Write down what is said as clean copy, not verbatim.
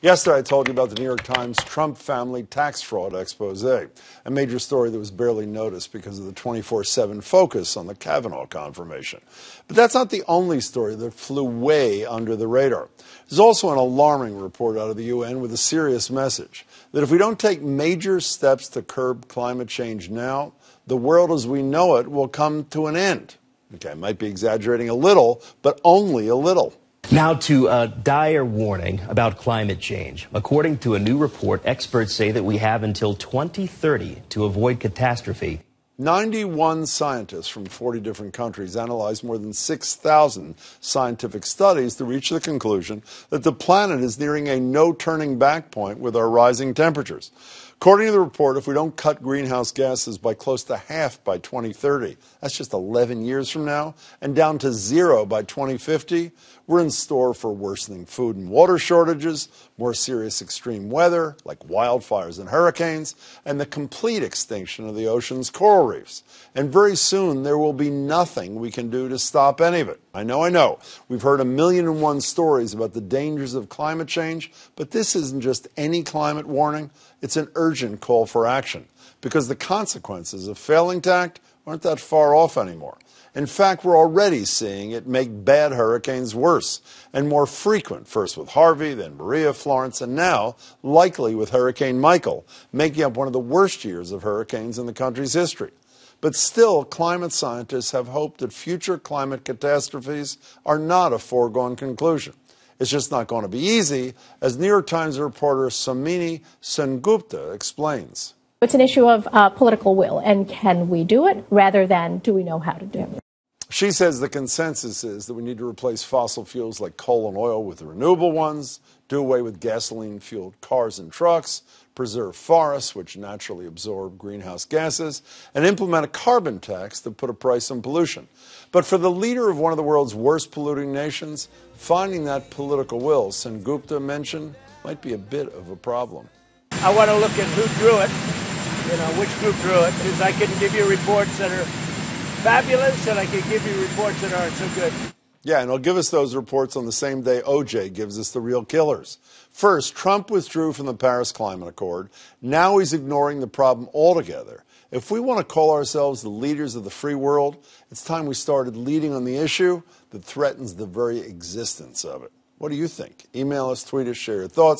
Yesterday, I told you about the New York Times Trump family tax fraud expose, a major story that was barely noticed because of the 24/7 focus on the Kavanaugh confirmation. But that's not the only story that flew way under the radar. There's also an alarming report out of the UN with a serious message that if we don't take major steps to curb climate change now, the world as we know it will come to an end. Okay, I might be exaggerating a little, but only a little. Now to a dire warning about climate change. According to a new report, experts say that we have until 2030 to avoid catastrophe. 91 scientists from 40 different countries analyzed more than 6,000 scientific studies to reach the conclusion that the planet is nearing a no-turning back point with our rising temperatures. According to the report, if we don't cut greenhouse gases by close to half by 2030, that's just 11 years from now, and down to zero by 2050, we're in store for worsening food and water shortages, more serious extreme weather like wildfires and hurricanes, and the complete extinction of the ocean's coral reefs. And very soon, there will be nothing we can do to stop any of it. I know. We've heard 1,000,001 stories about the dangers of climate change, but this isn't just any climate warning. It's an urgent call for action, because the consequences of failing to act aren't that far off anymore. In fact, we're already seeing it make bad hurricanes worse and more frequent, first with Harvey, then Maria, Florence, and now likely with Hurricane Michael, making up one of the worst years of hurricanes in the country's history. But still, climate scientists have hope that future climate catastrophes are not a foregone conclusion. It's just not going to be easy, as New York Times reporter Somini Sengupta explains. It's an issue of political will, and can we do it rather than do we know how to do it? She says the consensus is that we need to replace fossil fuels like coal and oil with renewable ones, do away with gasoline-fueled cars and trucks, preserve forests, which naturally absorb greenhouse gases, and implement a carbon tax that put a price on pollution. But for the leader of one of the world's worst polluting nations, finding that political will, Sengupta mentioned, might be a bit of a problem. I want to look at who drew it, which group drew it, because I can give you reports that are fabulous, and I can give you reports that aren't so good. Yeah, and he'll give us those reports on the same day OJ gives us the real killers. First, Trump withdrew from the Paris Climate Accord. Now he's ignoring the problem altogether. If we want to call ourselves the leaders of the free world, it's time we started leading on the issue that threatens the very existence of it. What do you think? Email us, tweet us, share your thoughts.